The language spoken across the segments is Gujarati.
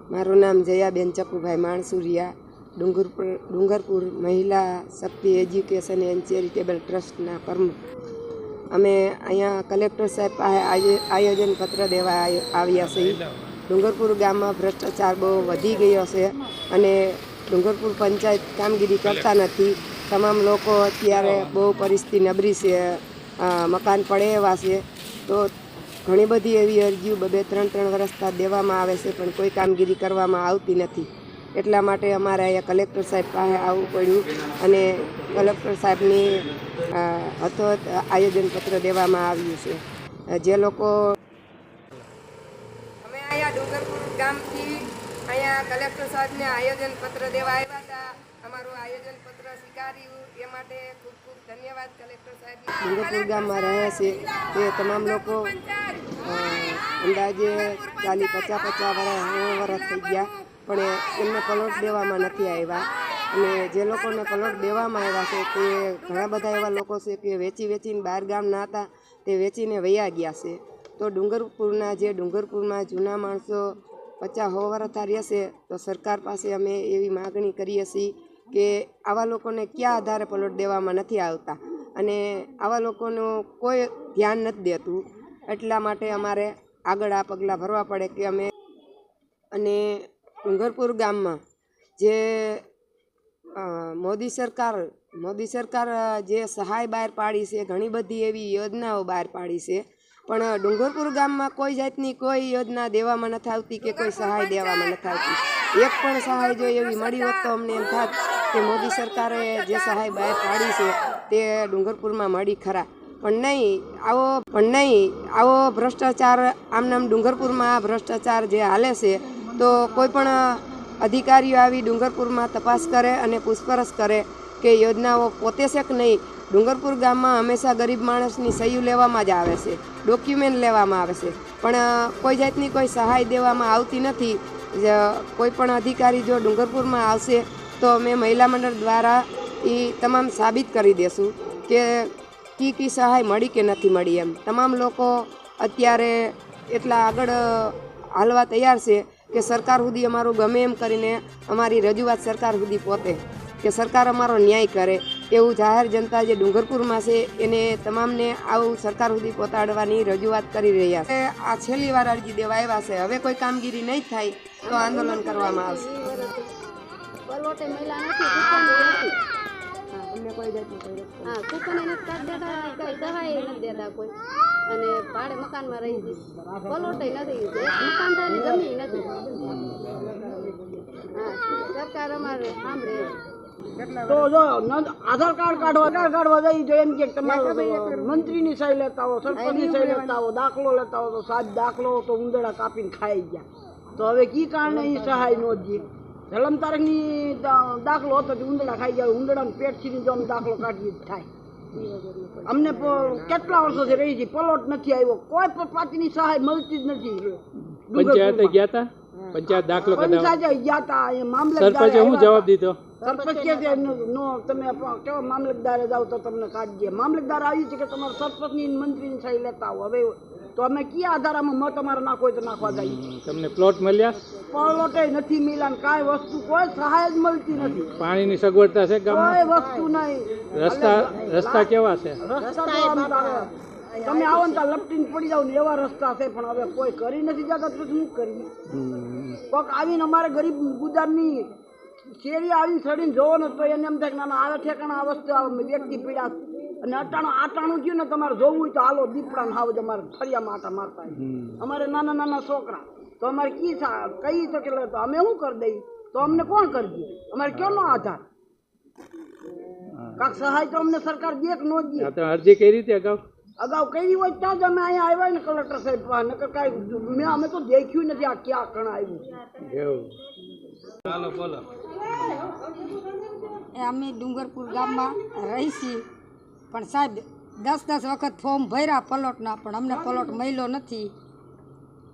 મારું નામ જયાબેન ચકુભાઈ માણસુરિયા, ડુંગરપુર મહિલા શક્તિ એજ્યુકેશન એન્ડ ચેરિટેબલ ટ્રસ્ટના પ્રમુખ. અમે અહીંયા કલેક્ટર સાહેબ પાસે આયોજન પત્ર દેવા આવ્યા છીએ. ડુંગરપુર ગામમાં ભ્રષ્ટાચાર બહુ વધી ગયો છે અને ડુંગરપુર પંચાયત કામગીરી કરતા નથી. તમામ લોકો અત્યારે બહુ પરિસ્થિતિ નબળી છે, મકાન પડે એવા છે. તો ઘણી બધી એવી અરજીઓ 2-3 વર્ષથી દેવામાં આવે છે, પણ કોઈ કામગીરી કરવામાં આવતી નથી. એટલા માટે અમારે અહીંયા કલેક્ટર સાહેબ પાસે આવવું પડ્યું અને કલેક્ટર સાહેબની હથોહથ આયોજનપત્ર દેવામાં આવ્યું છે. જે લોકો અમે અહીંયા ડુંગરપુર ગામથી અહીંયા કલેક્ટર સાહેબને આયોજનપત્ર દેવા આવ્યા હતા. અમારું આયોજનપત્ર સ્વીકાર્યું એ માટે ખૂબ ખૂબ ધન્યવાદ કલેક્ટર સાહેબ. ડુંગરપુર ગામમાં રહે છે તે તમામ લોકો અંદાજે 40-50 વર્ષ થઈ ગયા, પણ એમને પ્લોટ દેવામાં નથી આવ્યા. અને જે લોકોને પ્લોટ દેવામાં આવ્યા છે તે ઘણા બધા એવા લોકો છે કે વેચીને બહાર ગામના હતા, તે વેચીને વયા ગયા છે. તો ડુંગરપુરમાં જૂના માણસો 50-100 વર્ષ રહેશે, તો સરકાર પાસે અમે એવી માગણી કરીએ છીએ કે આવા લોકોને કયા આધારે પ્લોટ દેવામાં નથી આવતા અને આવા લોકોનું કોઈ ધ્યાન નથી દેતું. એટલા માટે અમારે આગળ આ પગલાં ભરવા પડે કે અમે. અને ડુંગરપુર ગામમાં જે મોદી સરકાર જે સહાય બહાર પાડી છે, ઘણી બધી એવી યોજનાઓ બહાર પાડી છે, પણ ડુંગરપુર ગામમાં કોઈ જાતની કોઈ યોજના દેવામાં નથી આવતી કે કોઈ સહાય દેવામાં નથી આવતી. એક પણ સહાય જો એવી મળી હોત તો અમને એમ થાત કે મોદી સરકારે જે સહાય બહાર પાડી છે તે ડુંગરપુરમાં મળી ખરા. પણ નહીં, આવો ભ્રષ્ટાચાર આમનામ ડુંગરપુરમાં આ ભ્રષ્ટાચાર જે હાલે છે, તો કોઈ પણ અધિકારીઓ આવી ડુંગરપુરમાં તપાસ કરે અને પૂછપરછ કરે કે યોજનાઓ પોતે છે કે નહીં. ડુંગરપુર ગામમાં હંમેશા ગરીબ માણસની સહી લેવામાં જ આવે છે, ડોક્યુમેન્ટ લેવામાં આવે છે, પણ કોઈ જાતની કોઈ સહાય દેવામાં આવતી નથી. કોઈ પણ અધિકારી જો ડુંગરપુરમાં આવશે તો અમે મહિલા મંડળ દ્વારા એ તમામ સાબિત કરી દેશું કે કી સહાય મળી કે નથી મળી. એમ તમામ લોકો અત્યારે એટલા આગળ હાલવા તૈયાર છે કે સરકાર સુધી અમારું ગમે એમ કરીને અમારી રજૂઆત સરકાર સુધી પહોંચે, કે સરકાર અમારો ન્યાય કરે. એવું જાહેર જનતા જે ડુંગરપુરમાં છે એને તમામને આવું સરકાર સુધી પહોંચાડવાની રજૂઆત કરી રહ્યા છે. આ છેલ્લી વાર અરજી દેવા આવ્યા છે. હવે કોઈ કામગીરી નહીં થાય તો આંદોલન કરવામાં આવશે. અમને કોઈ જાતની કોઈ અને ભાડે મકાનમાં રહી છે, પલોટે નથી, મકાન જમીન નથી. સરકાર અમારે સાંભળે તો જો આધાર કાર્ડ કાઢવા જઈ તો એમ કે તમારે મંત્રીની સહી લેતા હો, સરપંચની સહી લેતા હો, દાખલો લેતા હો, તો સાત દાખલો તો ઉંદરડા કાપીને ખાઈ ગયા. તો હવે કી કારણે એ સહાય નો દે? જલમ તારીખની દાખલો હતો તો ઉંદરડા ખાઈ ગયા. ઉંદરડાને પેટ છીની જો દાખલો કાઢી થાય. અમને કેટલા વર્ષોથી રહી છે, પલોટ નથી આવ્યો, કોઈ પણ પાર્ટીની સહાય મળતી જ નથી. પંચાયતે ગયા હતા, પંચાયત દાખલો પંચાયતે ગયા હતા, મામલતદાર જવાબ દીધો. સરપંચ કે નો તમે કેવો મામલતદારે જાવ તો તમને કાઢી દે. મામલતદાર આવ્યું છે કે તમારે સરપંચની મંત્રીની સહી લેતા આવો. હવે તો અમે કયા આધારમાં મત અમારે નાખો તો નાખવા જઈએ? તમને પ્લોટ મળ્યા? પ્લોટે નથી મળ્યા, કાંઈ વસ્તુ કોઈ સહાય જ મળતી નથી. પાણીની સગવડતા છે ગામમાં? કોઈ વસ્તુ નહીં. રસ્તા કેવા છે? તમે આવો ને ત્યાં લપટીને પડી જાવ ને એવા રસ્તા છે, પણ હવે કોઈ કરી નથી જતા તો શું કરીએ? કોક આવીને અમારે ગરીબ ગુજારની શેરી આવીને ચડીને જોવો ને તો એને એમ થાય કે ના આવે ઠેકાણા આ વસ્તુ વ્યક્તિ પીડા. અને આટાણું થયું ને તમારે જોવું હોય તો હાલો દીપડા હાવ જ અમારે ફરિયામાં આટા મારતા. અમારે નાના છોકરા તો અમારે કહી તો કે તો અમે શું કરી દઈએ? તો અમને કોણ કરી દે? અમારે કેનો આધાર? કાંક સહાય તો અમને સરકાર દે કે ન દે? અરજી કઈ રીતે અગાઉ કરી હોય ત્યાં જ અમે અહીંયા આવ્યા ને કલેક્ટર સાહેબ નકર કાંઈ અમે તો દેખ્યું નથી આ ક્યાં કણ આવ્યું. અમે ડુંગરપુર ગામમાં રહી છીએ, પણ સાહેબ 10 વખત ફોર્મ ભર્યા પલોટના, પણ અમને પલોટ મળ્યો નથી.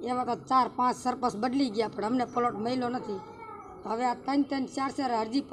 એ વખત 4-5 સરપંચ બદલી ગયા, પણ અમને પલોટ મળ્યો નથી. હવે આ 3-4 અરજી